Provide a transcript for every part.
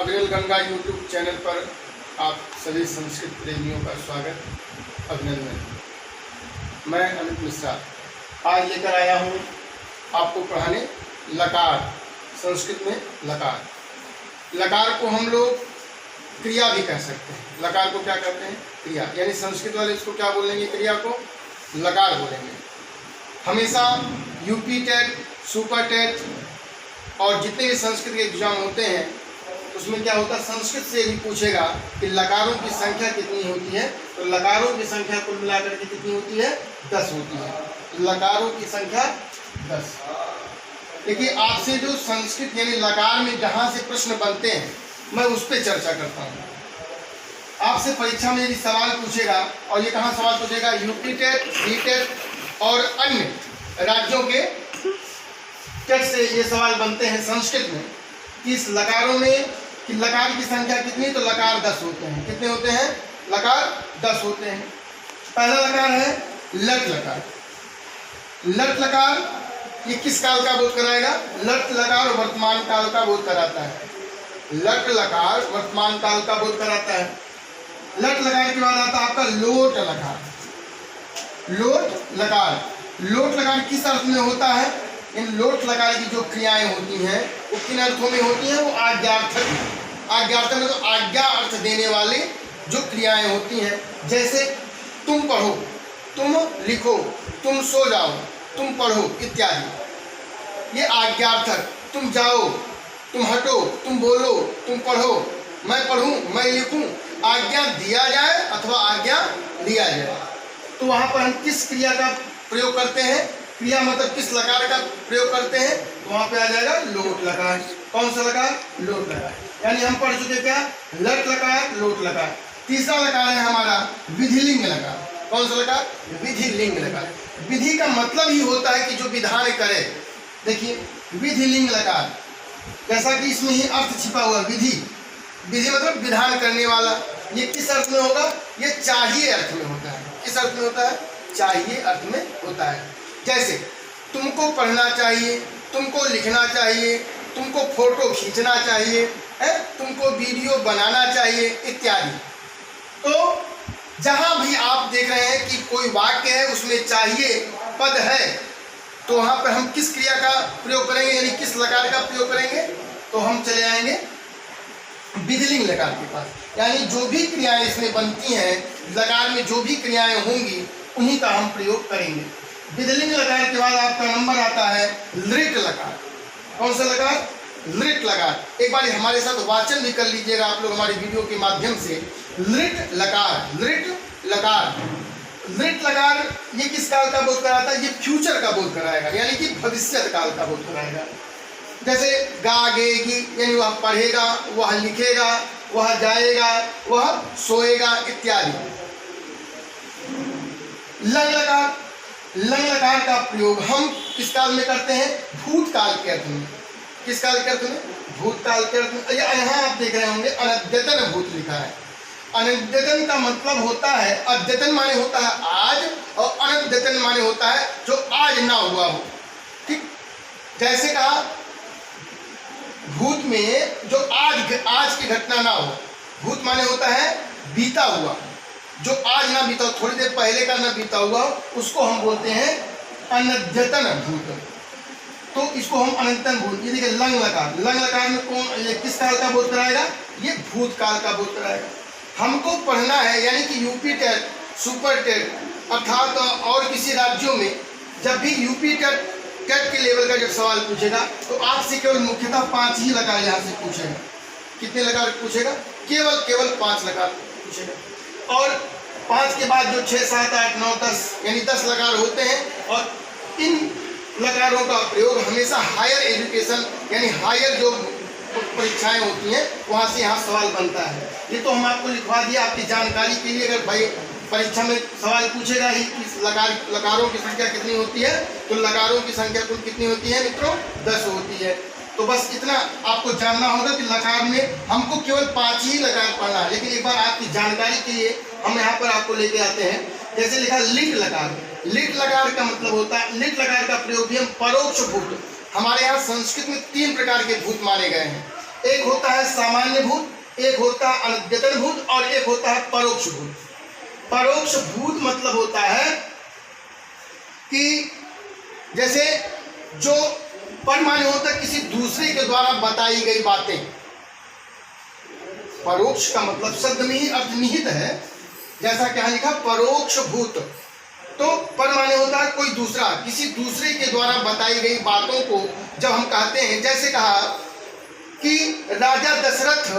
अविरल Ganga YouTube channel पर आप सभी संस्कृत प्रेमियों का स्वागत, अभिनंदन। मैं अमित मिश्रा आज लेकर आया हूँ आपको पढ़ाने लकार। संस्कृत में लकार। लकार को हम लोग क्रिया भी कह सकते हैं। लकार को क्या कहते हैं? क्रिया। यानी संस्कृत वाले इसको क्या बोलेंगे? क्रिया को लकार बोलेंगे। हमेशा यूपी टेट, सुपर टेट और जितने भी संस्कृत के एग्जाम होते हैं उसमें क्या होता है, संस्कृत से भी पूछेगा कि लकारों की संख्या कितनी होती है। तो लकारों की संख्या कुल मिलाकर के कितनी होती है? 10 होती है। लकारों की संख्या 10। देखिए, आपसे जो संस्कृत यानी लकार में जहाँ से प्रश्न बनते हैं मैं उस पर चर्चा करता हूँ। आपसे परीक्षा में यदि सवाल पूछेगा, और ये कहाँ सवाल पूछेगा? यूपी टेट, सी टेट और अन्य राज्यों के टेट से ये सवाल बनते हैं संस्कृत में कि इस लकारों में कि लकार की संख्या कितनी? तो लकार 10 होते हैं। कितने होते हैं? लकार 10 होते हैं। पहला लकार है लट लकार। लट लकार ये किस काल का बोध कराएगा? लट लकार वर्तमान काल का बोध कराता है। लट लकार वर्तमान काल का बोध कराता है। लट लकार के बाद आता है आपका लोट लकार। लोट लकार। लोट लकार किस अर्थ में होता है? इन लोट लकार की जो क्रियाएं होती हैं वो किन अर्थों में होती हैं? वो आज्ञार्थक। आज्ञार्थक में तो आज्ञा अर्थ देने वाले जो क्रियाएं होती हैं, जैसे तुम पढ़ो, तुम लिखो, तुम सो जाओ, तुम पढ़ो इत्यादि। ये आज्ञार्थक। तुम जाओ, तुम हटो, तुम बोलो, तुम पढ़ो, मैं पढ़ूं, मैं लिखूं, आज्ञा दिया जाए अथवा आज्ञा लिया जाए। तो वहां पर हम किस क्रिया का प्रयोग करते हैं? क्रिया मतलब किस लकार का प्रयोग करते हैं? तो वहां पे आ जाएगा लोट लकार। कौन सा लकार? लोट लकार। यानी हम पढ़ चुके क्या? लट लकार, लोट लकार। तीसरा लकार है हमारा विधिलिंग लकार। कौन सा लकार? विधिलिंग लकार। विधि का मतलब ही होता है कि जो विधान करे। देखिए, विधिलिंग लकार, जैसा कि इसमें ही अर्थ छिपा हुआ विधि। विधि मतलब विधान करने वाला। ये किस अर्थ में होगा? ये चाहिए अर्थ में होता है। किस अर्थ में होता है? चाहिए अर्थ में होता है। जैसे तुमको पढ़ना चाहिए, तुमको लिखना चाहिए, तुमको फोटो खींचना चाहिए, तुमको वीडियो बनाना चाहिए इत्यादि। तो जहां भी आप देख रहे हैं कि कोई वाक्य है उसमें चाहिए पद है, तो वहां पर हम किस क्रिया का प्रयोग करेंगे, यानी किस लकार का प्रयोग करेंगे? तो हम चले आएंगे विधिलिंग लकार के पास। यानी जो भी क्रियाएं इसमें बनती हैं, लकार में जो भी क्रियाएं होंगी उन्हीं का हम प्रयोग करेंगे। विधिलिंग लकार के बाद आपका नंबर आता है लृट लकार। कौन सा लकार? लृट लकार। एक बार हमारे साथ वाचन भी कर लीजिएगा आप लोग हमारी वीडियो के माध्यम से। लृट लकार। लृट लकार। लृट लकार ये किस काल का बोध कराता है? ये फ्यूचर का बोध कराएगा, यानी कि भविष्य काल का बोध कराएगा। जैसे गागेगी, यानी वह पढ़ेगा, वह लिखेगा, वह जाएगा, वह सोएगा इत्यादि। लंग लकार। लंग लकार का प्रयोग हम किस काल में करते हैं? भूतकाल के अर्थ में। किस काल के अर्थ में? भूतकाल के अर्थ में। यहाँ आप देख रहे होंगे अनद्यतन भूत लिखा है। अनद्यतन का मतलब होता है, अद्यतन माने होता है आज, और अनद्यतन माने होता है जो आज ना हुआ हो। ठीक, जैसे कहा भूत में जो आज की घटना ना हो। भूत माने होता है बीता हुआ, जो आज ना बीता हो, थोड़ी देर पहले का ना बीता हुआ, उसको हम बोलते हैं अनद्यतन भूत। तो इसको हम अनद्यतन भूत। ये देखिए लंग लकार। लंग लकार में कौन, ये किस काल का बोध कराएगा? ये भूतकाल का बोध कराएगा। हमको पढ़ना है, यानी कि यूपी टेट, सुपर टेट अर्थात और किसी राज्यों में जब भी यूपी टेट के लेवल का जब सवाल पूछेगा तो आपसे केवल मुख्यतः 5 ही लकार यहाँ से पूछेगा। कितने लकार पूछेगा? केवल 5 लकार पूछेगा। और 5 के बाद जो 6, 7, 8, 9, 10 यानी 10 लकार होते हैं। और इन लकारों का प्रयोग हमेशा हायर एजुकेशन यानी हायर जो परीक्षाएं होती हैं वहाँ से यहाँ सवाल बनता है। ये तो हम आपको लिखवा दिया आपकी जानकारी के लिए। अगर भाई परीक्षा में सवाल पूछेगा ही कि लकारों की संख्या कितनी होती है, तो लकारों की संख्या कुल कितनी होती है मित्रों? 10 होती है। तो बस इतना आपको जानना होगा कि लकार में हमको केवल 5 ही लकार पढ़ना है। लेकिन एक बार आपकी जानकारी के लिए हम यहाँ पर आपको लेके आते हैं। जैसे लिखा लिट लकार। लिट लकार का मतलब होता है, लिट लकार का प्रयोग भी हम परोक्ष भूत। हमारे यहाँ संस्कृत में 3 प्रकार के भूत माने गए हैं। एक होता है सामान्य भूत, एक होता है अनद्यतन भूत और एक होता है परोक्ष भूत। परोक्ष भूत मतलब होता है कि जैसे जो पर माने होता है किसी दूसरे के द्वारा बताई गई बातें। परोक्ष का मतलब शब्द में ही अर्थ निहित है, जैसा क्या लिखा परोक्ष भूत। तो पर माने होता है कोई दूसरा, किसी दूसरे के द्वारा बताई गई बातों को जब हम कहते हैं, जैसे कहा कि राजा दशरथ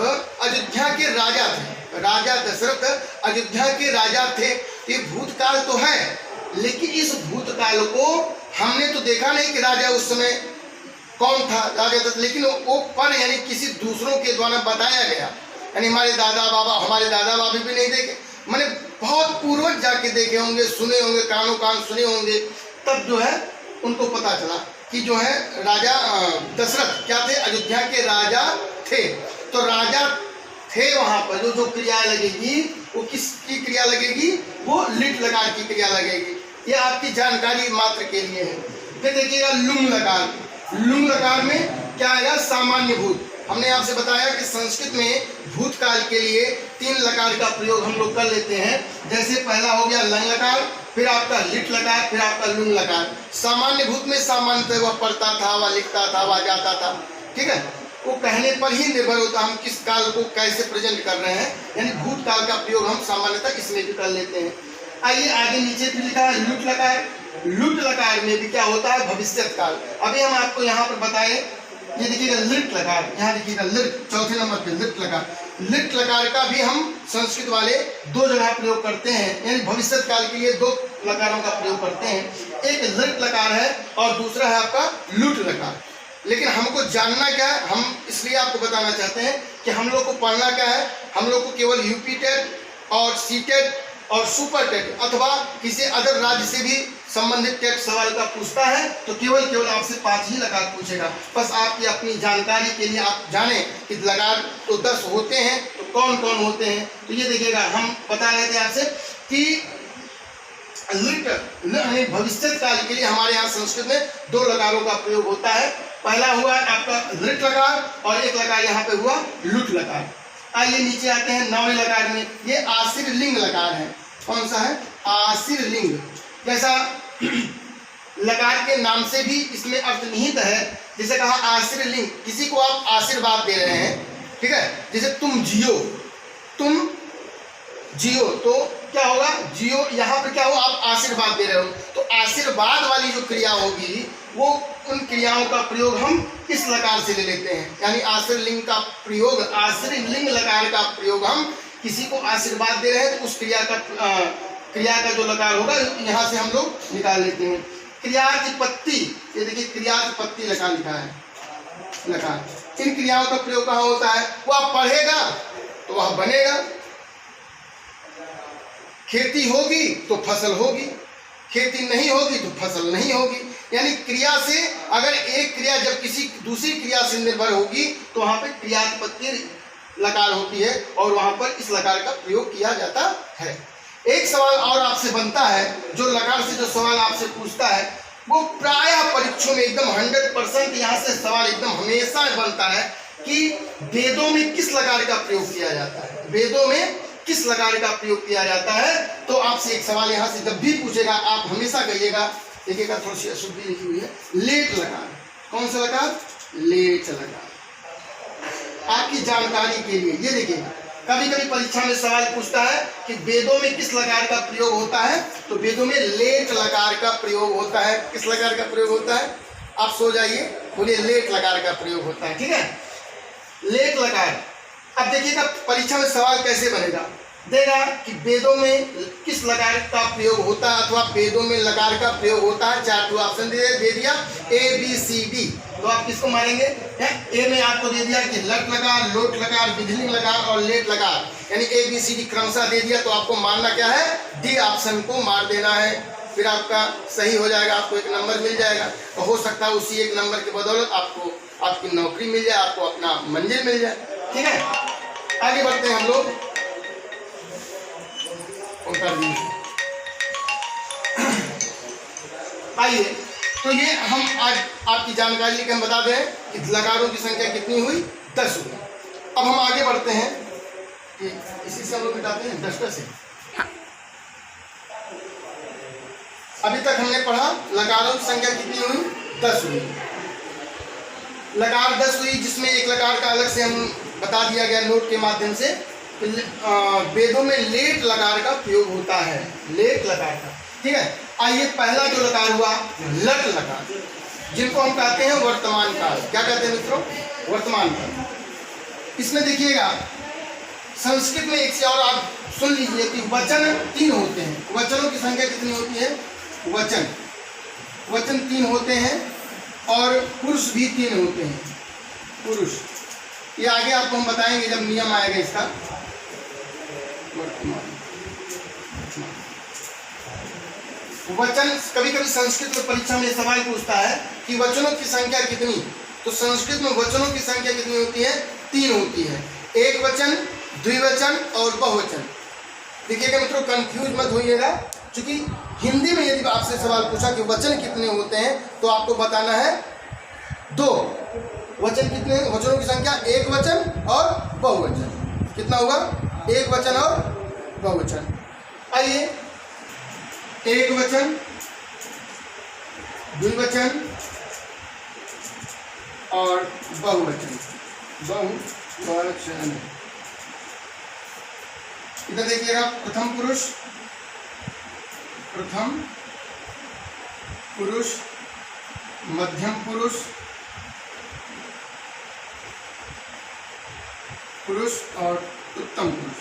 अयोध्या के राजा थे, राजा दशरथ अयोध्या के राजा थे। ये भूतकाल तो है, लेकिन इस भूतकाल को हमने तो देखा नहीं कि राजा उस समय कौन था, राजा दशरथ, लेकिन वो पर यानी किसी दूसरों के द्वारा बताया गया। यानी हमारे दादा बाबा भी नहीं देखे, मैंने बहुत पूर्वज जाके देखे होंगे, सुने होंगे, कानों कान सुने होंगे, तब जो है उनको पता चला कि जो है राजा दशरथ क्या थे, अयोध्या के राजा थे। तो राजा थे वहां पर जो क्रिया लगेगी वो किसकी क्रिया लगेगी, वो लिट लकार की क्रिया लगेगी। ये आपकी जानकारी मात्र के लिए है। फिर देखिएगा लुंग लकार। लुंग लकार में क्या आएगा, सामान्य भूत। हमने आपसे बताया कि संस्कृत में भूतकाल के लिए 3 लकार का प्रयोग हम लोग कर लेते हैं। जैसे पहला हो गया लंग लकार, फिर आपका लिट लकार, फिर आपका लुंग लकार। सामान्य भूत में सामान्यतः वह पढ़ता था, वह लिखता था, वह जाता था, ठीक है। वो कहने पर ही निर्भर होता हम किस काल को कैसे प्रेजेंट कर रहे हैं, यानी भूतकाल का प्रयोग हम सामान्यतः इसमें भी कर लेते हैं। आइए आगे नीचे फिर लिखा है लुट लकार। लुट लकार में भी क्या होता है, भविष्यत काल। अभी हम आपको यहाँ पर बताएं, ये देखिएगा लिट लकार, यहाँ देखिएगा लिट, चौथे नंबर पे लिट लकार। लिट लकार का भी हम संस्कृत वाले 2 जगह प्रयोग करते हैं, यानी भविष्यत काल के लिए 2 लकारों का प्रयोग करते हैं। एक लिट लकार है और दूसरा है आपका लुट लकार। लेकिन हमको जानना क्या है, हम इसलिए आपको बताना चाहते हैं कि हम लोग को पढ़ना क्या है। हम लोग को केवल यूपी टेट और सी टेट और सुपर टेट अथवा किसी अदर राज्य से भी संबंधित टेट सवाल का पूछता है तो केवल आपसे 5 ही लकार पूछेगा। बस आपकी अपनी जानकारी के लिए आप जाने कि लकार तो 10 होते हैं, तो कौन कौन होते हैं। तो ये देखिएगा, हम बता रहे थे आपसे कि लिट भविष्यत काल के लिए हमारे यहाँ संस्कृत में 2 लकारों का प्रयोग होता है। पहला हुआ आपका लिट लकार और एक लकार यहाँ पे हुआ लुट लकार। आइए नीचे आते हैं 9वें लकार में, ये आशीर लिंग लकार है। कौन सा है, आशीर लिंग। जैसा लकार के नाम से भी इसमें अर्थ निहित है, जैसे कहा आशीर लिंग, किसी को आप आशीर्वाद दे रहे हैं, ठीक है। जैसे तुम जियो, तुम जियो, तो क्या होगा, जियो, यहाँ पर क्या हो, आप आशीर्वाद दे रहे हो। तो आशीर्वाद वाली जो क्रिया होगी वो उन क्रियाओं का प्रयोग हम इस लकार से ले लेते हैं। यानी आशीर लिंग का प्रयोग, आशीर लिंग लकार का प्रयोग हम किसी को आशीर्वाद दे रहे हैं तो उस क्रिया का जो लकार होगा यहाँ से हम लोग निकाल लेते हैं। क्रियातिपत्ति, ये देखिए क्रियातिपत्ति लकार लिखा है, लकार। इन क्रियाओं का प्रयोग कहाँ होता है, वो आप पढ़ेगा तो वह बनेगा। खेती होगी तो फसल होगी, खेती नहीं होगी तो फसल नहीं होगी। यानी क्रिया से, अगर एक क्रिया जब किसी दूसरी क्रिया से निर्भर होगी तो वहां पे क्रियात्पत्ति लकार होती है और वहां पर इस लकार का प्रयोग किया जाता है। एक सवाल और आपसे बनता है, जो लकार से जो सवाल आपसे पूछता है वो प्रायः परीक्षों में एकदम 100% यहाँ से सवाल एकदम हमेशा बनता है कि वेदों में किस लकार का प्रयोग किया जाता है, वेदों में किस लकार का प्रयोग किया जाता है। तो आपसे एक सवाल यहाँ से जब भी पूछेगा आप हमेशा कहिएगा, देखिएगा थोड़ी सी अशुद्धि लिखी हुई है, लेट लकार। कौन सा लकार, लेट लकार। आपकी जानकारी के लिए ये देखिएगा, कभी कभी परीक्षा में सवाल पूछता है कि वेदों में किस लकार का प्रयोग होता है, तो वेदों में लेट लकार का प्रयोग होता है। किस लकार का प्रयोग होता है, आप सो जाइए, बोलिए लेट लकार का प्रयोग होता है, ठीक है, लेट लकार। अब देखिएगा परीक्षा में सवाल कैसे बनेगा, देगा कि वेदों में किस लकार का प्रयोग होता है अथवा वेदों में लकार का प्रयोग होता है। 4 ऑप्शन दे दिया, ABCD, तो आप किसको मारेंगे, ए में आपको दे दिया कि लट लकार, लोट लकार, विधिलिंग लकार और लेट लकार, यानी ABCD क्रमशः दे दिया। तो आपको मारना क्या है, डी ऑप्शन को मार देना है, फिर आपका सही हो जाएगा, आपको 1 नंबर मिल जाएगा। तो हो सकता है उसी 1 नंबर की बदौलत आपको आपकी नौकरी मिल जाए, आपको अपना मंजिल मिल जाए, ठीक है। आगे बढ़ते हैं हम लोग, आइए। तो ये हम आज आपकी जानकारी लेकर हम बता दें कि लकारों की संख्या कितनी हुई, 10 हुए। अब हम आगे बढ़ते हैं कि इसी से हम लोग मिटाते हैं 10 से। अभी तक हमने पढ़ा लकारों की संख्या कितनी हुई? 10 हुई। लकार 10 हुई, जिसमें एक लकार का अलग से हम बता दिया गया नोट के माध्यम से। वेदों में लेट लकार का प्रयोग होता है, लेट लकार का, ठीक है। आइए पहला जो लकार हुआ लट लकार, जिनको हम कहते हैं वर्तमान काल। क्या कहते हैं मित्रों? वर्तमान काल। इसमें देखिएगा संस्कृत में एक से और आप सुन लीजिए कि वचन 3 होते हैं। वचनों की संख्या कितनी होती है? वचन 3 होते हैं और पुरुष भी 3 होते हैं। पुरुष, ये आगे आपको हम बताएंगे जब नियम आएगा इसका। वचन, कभी कभी संस्कृत में परीक्षा में सवाल पूछता है कि वचनों की संख्या कितनी, तो संस्कृत में वचनों की संख्या कितनी होती है? 3 होती है। एक वचन, द्विवचन और बहुवचन। देखिएगा मित्रों, कंफ्यूज मत होइएगा, क्योंकि हिंदी में यदि आपसे सवाल पूछा कि वचन कितने होते हैं तो आपको बताना है 2 वचन। कितने वचनों की संख्या? एक वचन और बहुवचन। कितना होगा? एक वचन और बहुवचन। आइए, एक वचन, द्विवचन और बहुवचन। बहुवचन इधर देखिएगा, प्रथम पुरुष, मध्यम पुरुष और उत्तम पुरुष।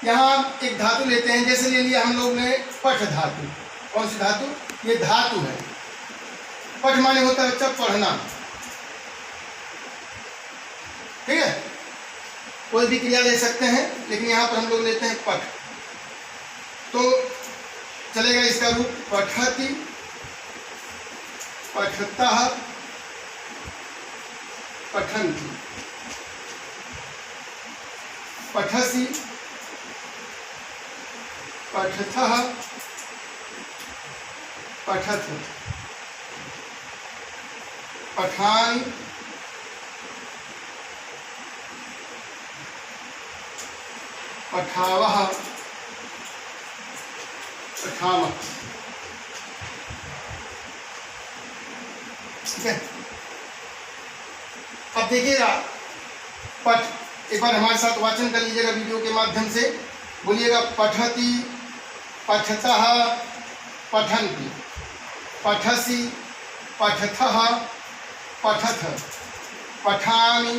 यहाँ एक धातु लेते हैं, जैसे ले लिया हम लोग ने पठ धातु। कौन सी धातु? ये धातु है। पठ माने होता है बच्चा पढ़ना, ठीक है। कोई भी क्रिया ले सकते हैं, लेकिन यहाँ पर हम लोग लेते हैं पठ। तो चलेगा इसका रूप पठति, पठतः, पठन्ति, पठसि, पठथः, पठथ, पठामि, पठावः, पठामः। ठीक है। अब देखिएगा पठ, एक बार हमारे साथ वाचन कर लीजिएगा वीडियो के माध्यम से। बोलिएगा पठति, पठतः, पठन्ति, पठसि, पठथः, पठथ, पठामि,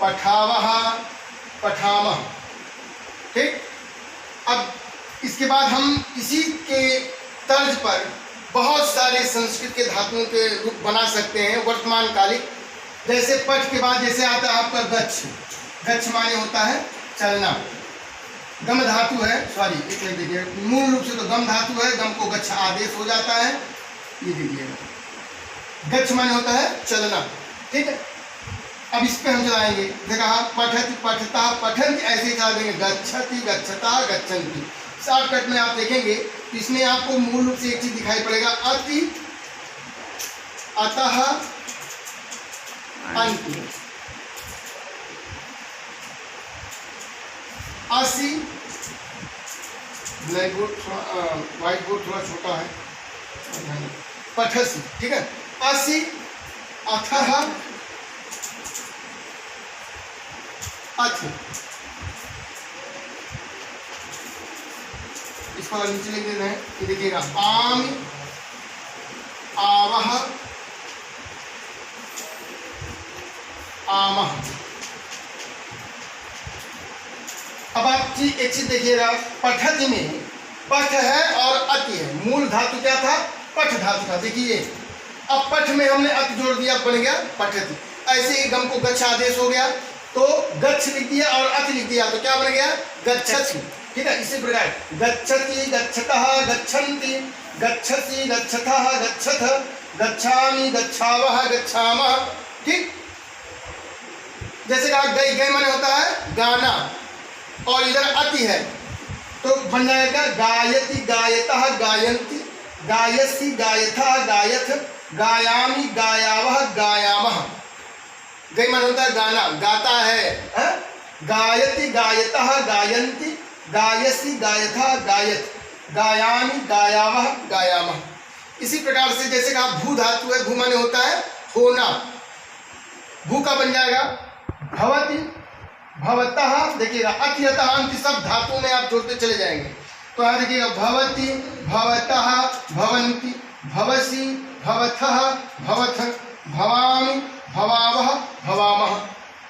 पठावः, पठामः। ठीक। अब इसके बाद हम इसी के तर्ज पर बहुत सारे संस्कृत के धातुओं के रूप बना सकते हैं वर्तमान कालिक। जैसे पठ के बाद जैसे आता है आपका गच्छ। गच्छ माने होता है चलना। गम धातु है, सॉरी एक मिनट देखिए, मूल रूप से तो गम धातु है, गम को गच्छ आदेश हो जाता है। ये देखिएगा, गच्छ माने होता है चलना, ठीक है। अब इस पे हम चलाएंगे, देखा पठति, पठता, पठन्ति, ऐसे ही चला देंगे, गच्छति, गच्छता, गच्छन्ति। शॉर्टकट में आप देखेंगे तो इसमें आपको मूल रूप से एक चीज दिखाई पड़ेगा, अति, अतः, अंति, असि, ब्लैक बोर्ड व्हाइट बोर्ड थोड़ा छोटा है, पठसि, ठीक है। असि, अथः, अथ, इसको नीचे लिख देना है। ये देखिएगा, आमि, आवह, आमह। अब आप एक चीज देखिएगा, पठति में पठ है और अति है। मूल धातु क्या था? पठ धातु था। देखिए अब पठ में हमने अत जोड़ दिया, बन गया पठति। ऐसे ही गम को गच्छ आदेश हो गया तो गच्छ लिख दिया और अति लिख दिया तो क्या बन गया? गच्छति, ठीक है। इसी प्रकार गच्छति, गच्छतः, गच्छन्ति, गच्छसि, गच्छथः, गच्छथ, गच्छामि, गच्छावः, गच्छामः, ठीक। जैसे कहा गई, गई माने होता है गाना और इधर अति है तो बन जाएगा गायति, गायतः, गायन्ति, गायसी गायथा गायथ, गायामी गायावह गायामः। गई मन होता है गाना, गाता है। गायति गायतः गायन्ति, गायसी गायथा गायथ, गायामी गायावह गायामः। इसी प्रकार से जैसे कहा भू धातु है, भू माने होता है होना, भू का बन जाएगा भवति, भवतः। देखिएगा अत्यतः अंत सब धातुओं में आप जोड़ते चले जाएंगे। तो यहाँ देखिएगा भवति, भवतः, भवन्ति, भवसि, भवथः, भवथ, भवामि, भवावह, भवामः।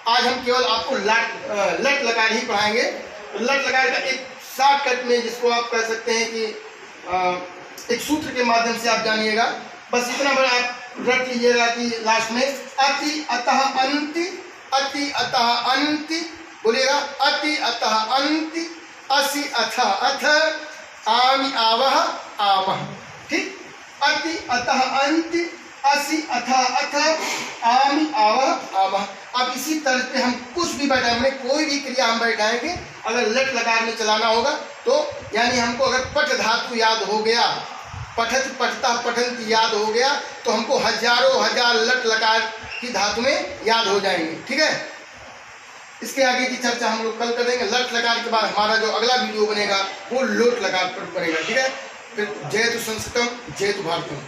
आज हम केवल आपको लट लकार ही पढ़ाएंगे। तो लट लकार का एक शॉर्टकट में, जिसको आप कह सकते हैं कि एक सूत्र के माध्यम से आप जानिएगा। बस इतना बड़ा आप रट लीजिएगा कि लास्ट में अति अतः अंति, अति अतः अंति, बोलिएगा अति अतः अंति, असि अथ अथ, आमि आवह आमः। ठीक, अति अतः अंति, असि अथ अथ, आमि आवह आमः। अब इसी तरह पे हम कुछ भी बैठाएंगे, कोई भी क्रिया हम बैठाएंगे, अगर लट लकार में चलाना होगा तो, यानी हमको अगर पठ धातु याद हो गया, पठत पठता पठंत याद हो गया, तो हमको हजारों हजार लट लकार की धातु में याद हो जाएंगे। ठीक है, इसके आगे की चर्चा हम लोग कल करेंगे। लट लकार के बाद हमारा जो अगला वीडियो बनेगा वो लोट लकार पर बनेगा। ठीक है, फिर जयतु संस्कृतम, जयतु भारतम।